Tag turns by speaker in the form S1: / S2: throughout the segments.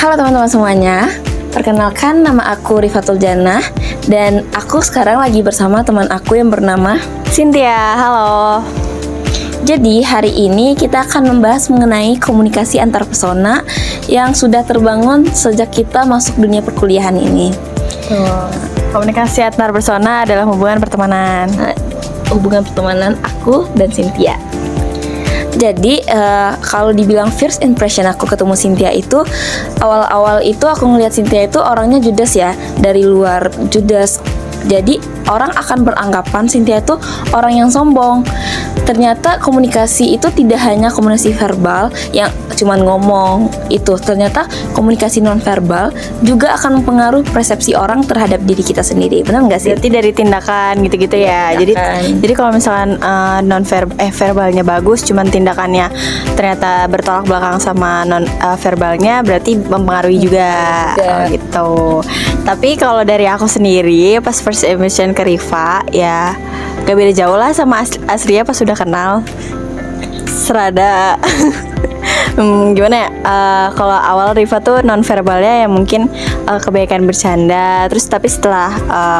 S1: Halo teman-teman semuanya, perkenalkan nama aku Rifatul Jannah dan aku sekarang lagi bersama teman aku yang bernama
S2: Cynthia. Halo.
S1: Jadi hari ini kita akan membahas mengenai komunikasi antar pesona yang sudah terbangun sejak kita masuk dunia perkuliahan ini.
S2: Komunikasi antar persona adalah hubungan pertemanan.
S1: Hubungan pertemanan aku dan Cynthia. Jadi kalau dibilang first impression aku ketemu Cynthia itu awal-awal itu aku ngelihat Cynthia itu orangnya judes ya, dari luar judes. Jadi orang akan beranggapan Cynthia itu orang yang sombong. Ternyata komunikasi itu tidak hanya komunikasi verbal yang cuman ngomong itu. Ternyata komunikasi nonverbal juga akan mempengaruhi persepsi orang terhadap diri kita sendiri. Benar nggak sih?
S2: Berarti dari tindakan gitu-gitu ya. Jadi kalau misalkan verbalnya bagus, cuman tindakannya ternyata bertolak belakang sama verbalnya, berarti mempengaruhi juga. Gitu. Tapi kalau dari aku sendiri pas first impression ke Riva ya gak beda jauh lah sama Asria pas sudah kenal. Serada gimana ya, kalau awal Riva tuh nonverbalnya ya mungkin kebanyakan bercanda. Terus tapi setelah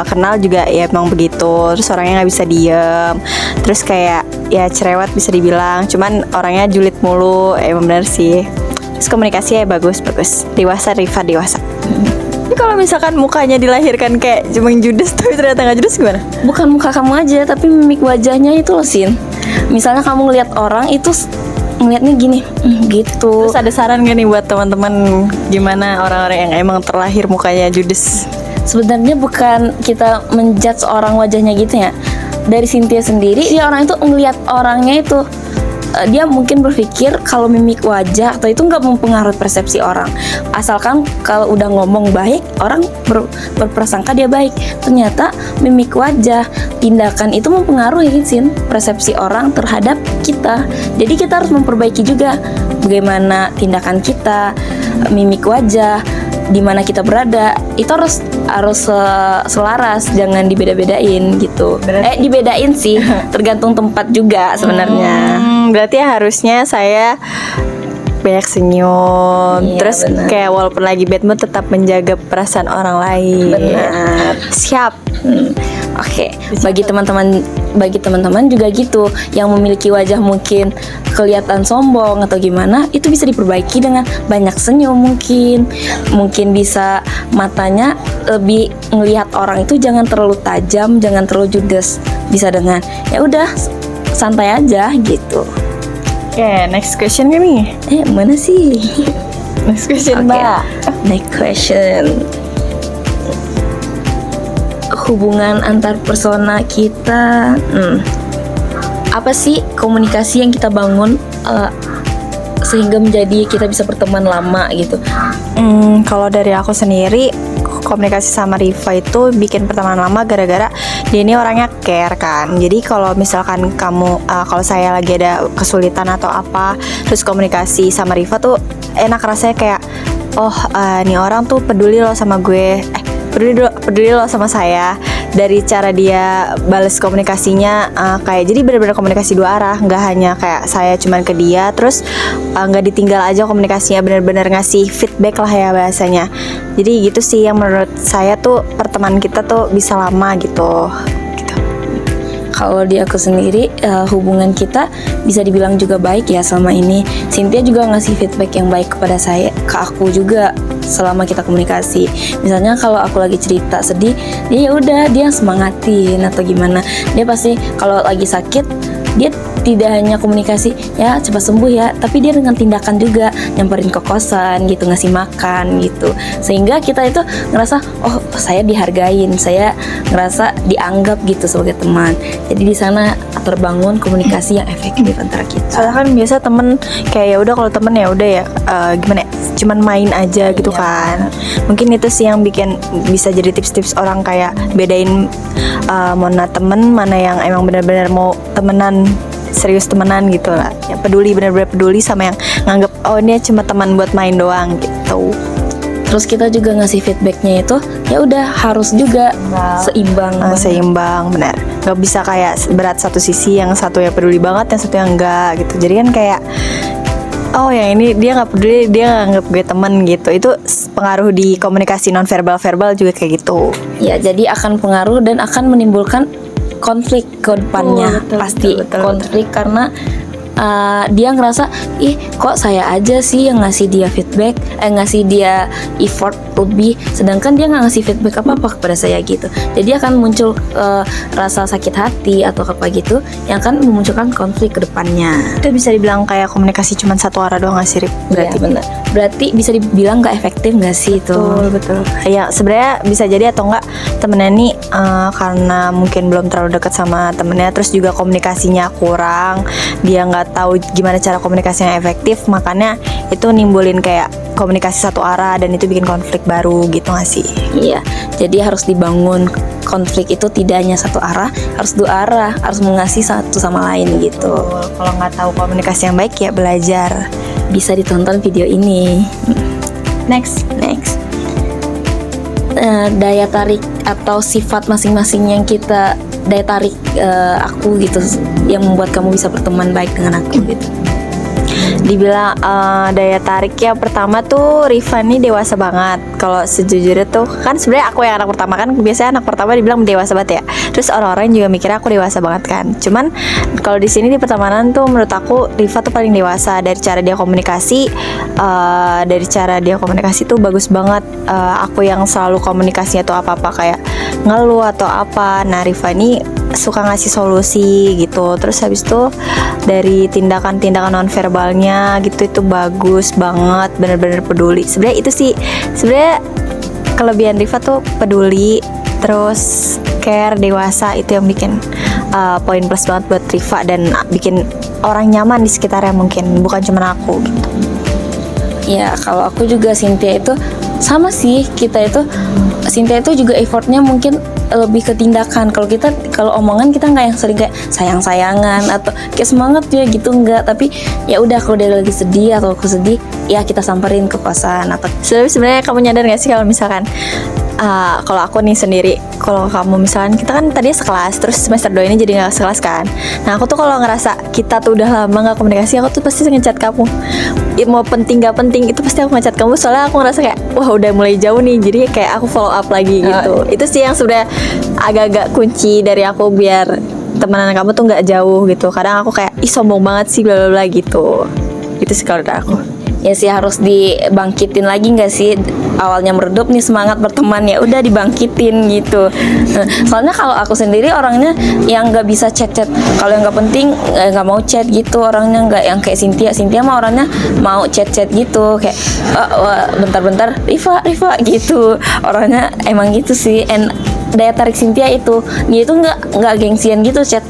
S2: kenal juga ya emang begitu. Terus orangnya gak bisa diem. Terus kayak ya cerewet bisa dibilang. Cuman orangnya julid mulu, emang bener sih. Terus komunikasinya ya bagus. Dewasa, Riva dewasa. Tapi kalau misalkan mukanya dilahirkan kayak cuma judes tapi ternyata gak judes gimana?
S1: Bukan muka kamu aja, tapi mimik wajahnya itu loh, Sin. Misalnya kamu ngeliat orang itu ngeliatnya gini, gitu.
S2: Terus ada saran gak nih buat teman-teman gimana orang-orang yang emang terlahir mukanya judes?
S1: Sebenarnya bukan kita menjudge orang wajahnya gitu ya. Dari Cynthia sendiri, dia orang itu ngeliat orangnya itu dia mungkin berpikir kalau mimik wajah atau itu nggak mempengaruhi persepsi orang, asalkan kalau udah ngomong baik orang berprasangka dia baik. Ternyata mimik wajah, tindakan itu mempengaruhi Sin, persepsi orang terhadap kita. Jadi kita harus memperbaiki juga bagaimana tindakan kita, mimik wajah, di mana kita berada itu harus selaras, jangan dibeda-bedain gitu. Dibedain sih, tergantung tempat juga sebenarnya.
S2: Berarti harusnya saya banyak senyum, terus
S1: bener.
S2: kayak walaupun lagi bad mood tetap menjaga perasaan orang lain.
S1: Benar.
S2: Siap.
S1: Oke. Bagi teman-teman juga gitu, yang memiliki wajah mungkin kelihatan sombong atau gimana, itu bisa diperbaiki dengan banyak senyum. Mungkin bisa matanya lebih ngelihat orang itu jangan terlalu tajam, jangan terlalu judes. Bisa dengan ya udah santai aja gitu.
S2: Oke, next question kan nih?
S1: Mana sih?
S2: Next question, Mbak.
S1: Next question. Hubungan antar persona kita, apa sih komunikasi yang kita bangun sehingga menjadi kita bisa berteman lama gitu?
S2: Kalau dari aku sendiri, komunikasi sama Riva itu bikin pertemanan lama gara-gara dia ini orangnya care kan. Jadi kalau misalkan kalau saya lagi ada kesulitan atau apa, terus komunikasi sama Riva tuh enak rasanya, kayak nih orang tuh peduli loh sama gue, peduli loh sama saya. Dari cara dia balas komunikasinya, kayak jadi benar-benar komunikasi dua arah, nggak hanya kayak saya cuman ke dia, terus nggak ditinggal aja komunikasinya, benar-benar ngasih feedback lah ya bahasanya. Jadi gitu sih yang menurut saya tuh pertemanan kita tuh bisa lama gitu.
S1: Kalau di aku sendiri, hubungan kita bisa dibilang juga baik ya selama ini. Cynthia juga ngasih feedback yang baik kepada saya, ke aku juga selama kita komunikasi. Misalnya kalau aku lagi cerita sedih, dia semangatin atau gimana. Dia pasti kalau lagi sakit, dia tidak hanya komunikasi ya cepat sembuh ya, tapi dia dengan tindakan juga, nyamperin ke kosan gitu, ngasih makan gitu, sehingga kita itu ngerasa saya dihargain, saya ngerasa dianggap gitu sebagai teman. Jadi di sana terbangun komunikasi yang efektif antara kita.
S2: Soalnya kan biasa temen kayak ya udah, kalau temen ya udah ya gimana ya, cuman main aja gitu kan. Mungkin itu sih yang bisa jadi tips-tips orang kayak bedain mana temen, mana yang emang benar-benar mau temenan, serius temenan gitu lah, yang peduli, benar-benar peduli, sama yang nganggep ini cuma teman buat main doang gitu.
S1: Terus kita juga ngasih feedbacknya itu ya udah harus juga seimbang,
S2: benar. Gak bisa kayak berat satu sisi, yang satu yang peduli banget, yang satu yang enggak gitu. Jadi kan kayak oh yang ini dia nggak peduli, dia nggak anggap gue temen gitu. Itu pengaruh di komunikasi non verbal juga kayak gitu.
S1: Ya, jadi akan pengaruh dan akan menimbulkan konflik ke depannya.
S2: Betul,
S1: Pasti
S2: betul.
S1: konflik karena dia ngerasa ih kok saya aja sih yang ngasih dia feedback, ngasih dia effort lebih, sedangkan dia nggak ngasih feedback apa kepada saya gitu. Jadi akan muncul rasa sakit hati atau apa gitu yang akan memunculkan konflik ke depannya.
S2: Itu bisa dibilang kayak komunikasi cuma satu arah doang nggak sih, Rip?
S1: Berarti benar. Berarti bisa dibilang nggak efektif nggak sih itu?
S2: Betul. Ya sebenarnya bisa jadi atau enggak temennya nih karena mungkin belum terlalu dekat sama temennya, terus juga komunikasinya kurang, dia nggak tahu gimana cara komunikasi yang efektif, makanya itu nimbulin kayak komunikasi satu arah dan itu bikin konflik baru gitu nggak sih?
S1: Iya, jadi harus dibangun konflik itu tidak hanya satu arah, harus dua arah, harus mengasihi satu sama lain gitu.
S2: Kalau nggak tahu komunikasi yang baik ya belajar.
S1: Bisa ditonton video ini.
S2: Next.
S1: Daya tarik atau sifat masing-masing yang kita daya tarik aku gitu yang membuat kamu bisa berteman baik dengan aku gitu.
S2: Dibilang daya tarik ya, pertama tuh Rifa nih dewasa banget. Kalau sejujurnya tuh kan sebenarnya aku yang anak pertama, kan biasanya anak pertama dibilang dewasa banget ya. Terus orang-orang juga mikirnya aku dewasa banget kan. Cuman kalau di sini di pertemanan tuh menurut aku Rifa tuh paling dewasa. Dari cara dia komunikasi, tuh bagus banget. Aku yang selalu komunikasinya tuh apa-apa kayak ngeluh atau apa. Nah Rifa ini suka ngasih solusi gitu. Terus habis itu dari tindakan-tindakan non verbalnya gitu itu bagus banget, bener-bener peduli. Sebenarnya itu sih sebenarnya kelebihan Rifa tuh peduli, terus care, dewasa. Itu yang bikin poin plus banget buat Rifa dan bikin orang nyaman di sekitarnya, mungkin bukan cuma aku gitu.
S1: Ya kalau aku juga Cynthia itu sama sih, Cynthia itu juga effortnya mungkin lebih ke tindakan. Kalau omongan kita nggak yang sering kayak sayang-sayangan atau kayak semangat ya gitu, enggak. Tapi ya udah kalau dia lagi sedih atau aku sedih ya kita samperin ke kosan atau
S2: Sebenarnya kamu nyadar gak sih kalau misalkan kalau aku nih sendiri, kalau kamu misalkan kita kan tadinya sekelas, terus semester 2 ini jadi gak sekelas kan. Nah aku tuh kalau ngerasa kita tuh udah lama gak komunikasi, aku tuh pasti ngechat kamu ya, mau penting gak penting itu pasti aku ngechat kamu. Soalnya aku ngerasa kayak wah udah mulai jauh nih, jadi kayak aku follow up lagi gitu. Itu sih yang sudah agak-agak kunci dari aku biar temenan kamu tuh gak jauh gitu. Kadang aku kayak ih sombong banget sih bla bla bla gitu. Itu sih kalau dari aku.
S1: ya sih harus dibangkitin lagi nggak sih, awalnya meredup nih semangat berteman ya udah dibangkitin gitu. Soalnya kalau aku sendiri orangnya yang nggak bisa chat kalau yang nggak penting nggak mau chat gitu, orangnya nggak yang kayak Cynthia mah orangnya mau chat gitu kayak bentar-bentar Rifa gitu, orangnya emang gitu sih. And daya tarik Cynthia itu dia itu nggak gengsian gitu chat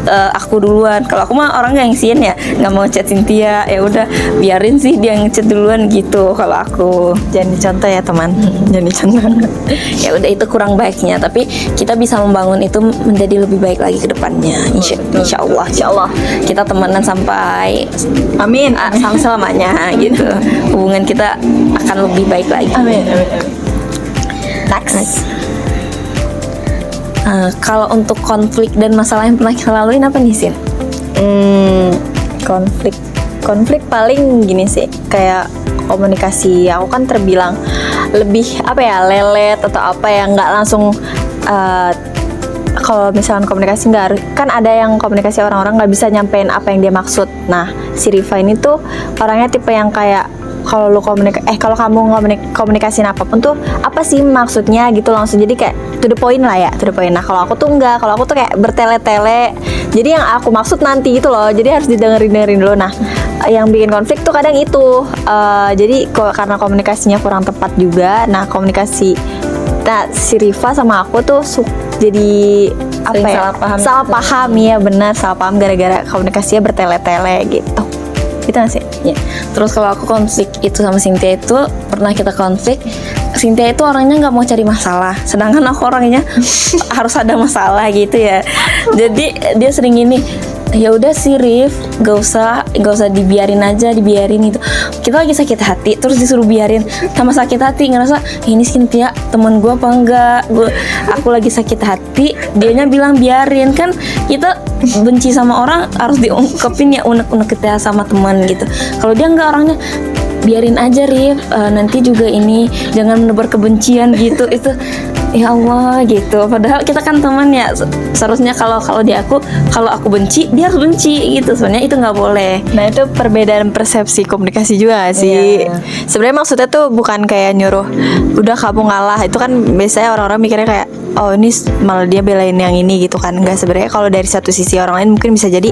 S1: aku duluan. Kalau aku mah orang gengsian ya, nggak mau chat Cynthia, ya udah biarin sih dia ngechat duluan gitu. Kalau aku
S2: Jangan dicontoh ya teman, jangan dicontoh.
S1: ya udah itu kurang baiknya, tapi kita bisa membangun itu menjadi lebih baik lagi ke depannya. Insya Allah kita temenan sampai
S2: Amin.
S1: sampai selamanya gitu. Hubungan kita akan lebih baik lagi.
S2: Amin. Next.
S1: Kalau untuk konflik dan masalah yang pernah kita laluin apa nih Sin?
S2: Konflik paling gini sih, kayak komunikasi aku kan terbilang lebih apa ya, lelet atau apa ya, nggak langsung kalau misalkan komunikasi nggak harus, kan ada yang komunikasi orang-orang nggak bisa nyampein apa yang dia maksud. Nah si Rifa ini tuh orangnya tipe yang kayak kalau kamu komunikasiin apapun tuh apa sih maksudnya gitu, langsung jadi kayak to the point lah ya, to the point. Nah kalau aku tuh enggak, kalau aku tuh kayak bertele-tele, jadi yang aku maksud nanti gitu loh, jadi harus didengerin dulu. Nah yang bikin konflik tuh kadang itu jadi karena komunikasinya kurang tepat juga. Nah si Rifa sama aku tuh jadi apa ya, salah paham ya, benar salah paham gara-gara komunikasinya bertele-tele gitu. Gitu gak sih?
S1: Ya. Terus kalau aku konflik itu sama Cynthia itu pernah kita konflik. Cynthia itu orangnya nggak mau cari masalah, sedangkan aku orangnya harus ada masalah gitu ya. Jadi dia sering gini, ya udah sih Rif, gak usah dibiarin itu. Kita lagi sakit hati terus disuruh biarin, sama sakit hati ngerasa ini Cynthia temen gue apa enggak, aku lagi sakit hati dianya bilang biarin. Kan kita benci sama orang harus diungkapin ya, unek-unek kita sama teman gitu. Kalau dia nggak orangnya, biarin aja Rif, nanti juga ini jangan menebar kebencian gitu. Itu ya Allah gitu. Padahal kita kan teman ya, seharusnya kalau di aku, kalau aku benci dia harus benci gitu. Sebenarnya itu nggak boleh.
S2: Nah itu perbedaan persepsi komunikasi juga gak sih.
S1: Iya.
S2: Sebenarnya maksudnya tuh bukan kayak nyuruh udah kamu ngalah. Itu kan biasanya orang-orang mikirnya kayak oh ini malah dia belain yang ini gitu kan. Enggak, sebenarnya kalau dari satu sisi orang lain mungkin bisa jadi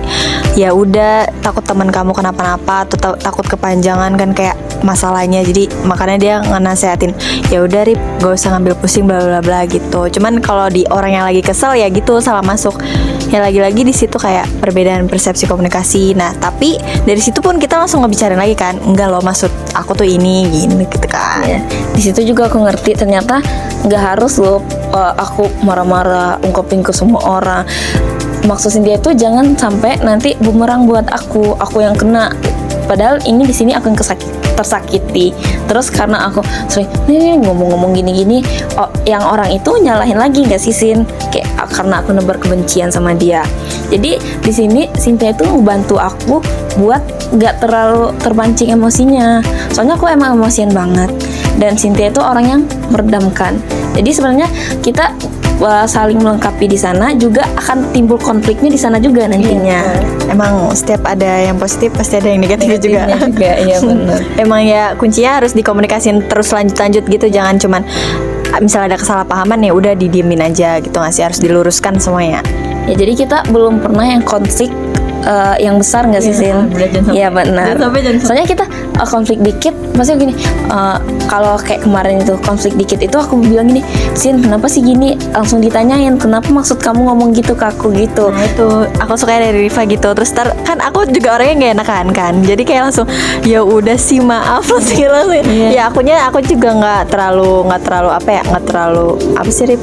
S2: ya udah takut teman kamu kenapa-napa atau takut kepanjangan kan kayak masalahnya. Jadi makanya dia ngenasehatin ya udah Rip, gak usah ngambil pusing bla bla bla gitu. Cuman kalau di orang yang lagi kesel ya gitu salah masuk. Ya lagi-lagi di situ kayak perbedaan persepsi komunikasi. Nah tapi dari situ pun kita langsung ngebicarain lagi kan, enggak loh maksud aku tuh ini gini gitu kan.
S1: Ya, di situ juga aku ngerti ternyata nggak harus loh aku marah-marah ungkapin ke semua orang. Maksud dia itu jangan sampai nanti bumerang buat aku yang kena. Padahal ini di sini aku yang tersakiti. Terus karena aku sering ngomong-ngomong gini-gini, yang orang itu nyalahin lagi nggak sih Sin? Kayak karena aku nebar kebencian sama dia. Jadi di sini Cynthia itu membantu aku buat nggak terlalu terpancing emosinya. Soalnya aku emang emosian banget. Dan Cynthia itu orang yang meredamkan. Jadi sebenarnya kita saling melengkapi di sana, juga akan timbul konfliknya di sana juga nantinya.
S2: Emang setiap ada yang positif pasti ada yang negatif juga.
S1: Iya benar.
S2: Emang ya kuncinya harus dikomunikasin terus lanjut gitu, jangan cuman misalnya ada kesalahpahaman ya udah didiemin aja gitu nggak sih, harus diluruskan semuanya.
S1: Ya jadi kita belum pernah yang konflik yang besar nggak sih Sin? Iya benar. Soalnya kita konflik dikit pasti gini, kalau kayak kemarin itu konflik dikit itu aku bilang gini, Sin kenapa sih gini, langsung ditanyain kenapa maksud kamu ngomong gitu ke aku gitu.
S2: Nah itu aku suka dari Riva gitu. Terus kan aku juga orangnya nggak enakan kan, jadi kayak langsung ya udah sih maaf sih langsung. Ya aku juga nggak terlalu apa sih Rip,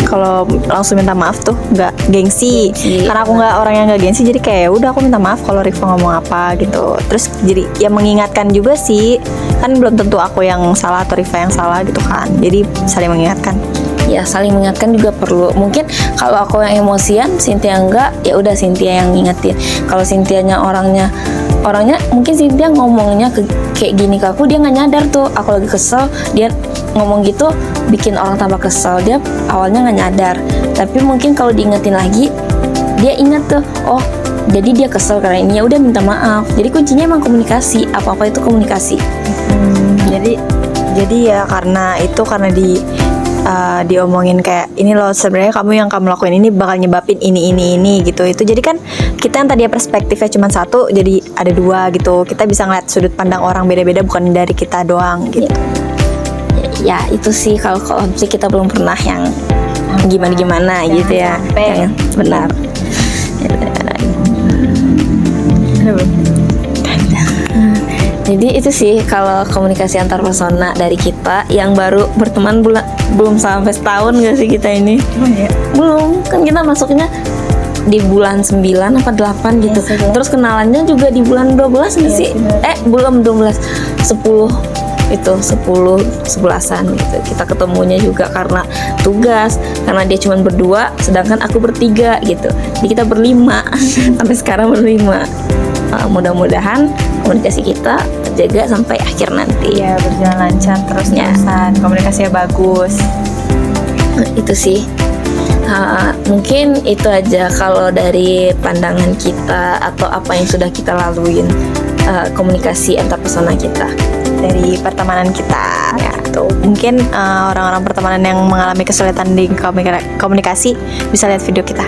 S2: kalau langsung minta maaf tuh nggak gengsi. Karena aku nggak orang yang nggak gengsi, jadi kayak udah aku minta maaf kalau Riva ngomong apa gitu. Terus jadi ya mengingatkan juga sih, kan belum tentu aku yang salah atau Riva yang salah gitu kan, jadi saling mengingatkan.
S1: Ya saling mengingatkan juga perlu. Mungkin kalau aku yang emosian, Cynthia enggak, ya udah Cynthia yang ngingetin. Kalau Cynthianya orangnya mungkin Cynthia ngomongnya kayak gini ke aku, dia nggak nyadar tuh aku lagi kesel, dia ngomong gitu bikin orang tambah kesel. Dia awalnya nggak nyadar, tapi mungkin kalau diingetin lagi dia ingat tuh, oh jadi dia kesel karena ini, ya udah minta maaf. Jadi kuncinya emang komunikasi, apa-apa itu komunikasi.
S2: Jadi ya karena diomongin kayak ini loh sebenarnya kamu yang kamu lakuin ini bakal nyebabin ini gitu. Itu jadi kan kita yang tadi perspektifnya cuma satu jadi ada dua gitu. Kita bisa ngeliat sudut pandang orang beda-beda, bukan dari kita doang gitu.
S1: Ya itu sih, kalau konflik kita belum pernah yang gimana gitu ya. Yang benar. Jadi itu sih kalau komunikasi antar pesona dari kita yang baru berteman belum sampai setahun gak sih kita ini? Belum, kan kita masuknya di bulan 9 apa 8 gitu. Terus kenalannya juga di bulan 12 gak sih? Belum 12, 10 itu 11-an gitu. Kita ketemunya juga karena tugas, karena dia cuma berdua sedangkan aku bertiga gitu. Jadi kita berlima sampai sekarang berlima. Mudah-mudahan komunikasi kita terjaga sampai akhir nanti.
S2: Ya berjalan lancar terus-terusan, komunikasinya bagus.
S1: Itu sih. Mungkin itu aja kalau dari pandangan kita atau apa yang sudah kita laluin, komunikasi antar pesona kita
S2: dari pertemanan kita ya. Tuh mungkin orang-orang pertemanan yang mengalami kesulitan di komunikasi bisa lihat video kita,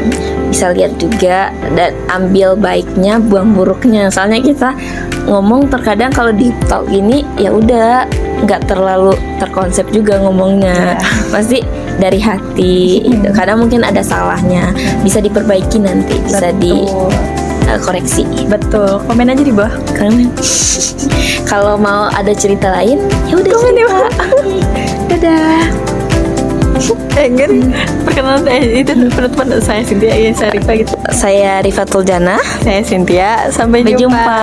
S1: bisa lihat juga dan ambil baiknya, buang buruknya. Soalnya kita ngomong terkadang kalau di talk ini ya udah nggak terlalu terkonsep juga ngomongnya, pasti dari hati. Kadang mungkin ada salahnya, bisa diperbaiki nanti, bisa koreksi.
S2: Betul, komen aja di bawah.
S1: Komen. Kalau mau ada cerita lain, ya udah cerita. Dadah.
S2: Perkenalan itu penutupan saya Cynthia, saya Rifa gitu.
S1: Saya Rifatul Jana.
S2: Saya Cynthia. Sampai jumpa.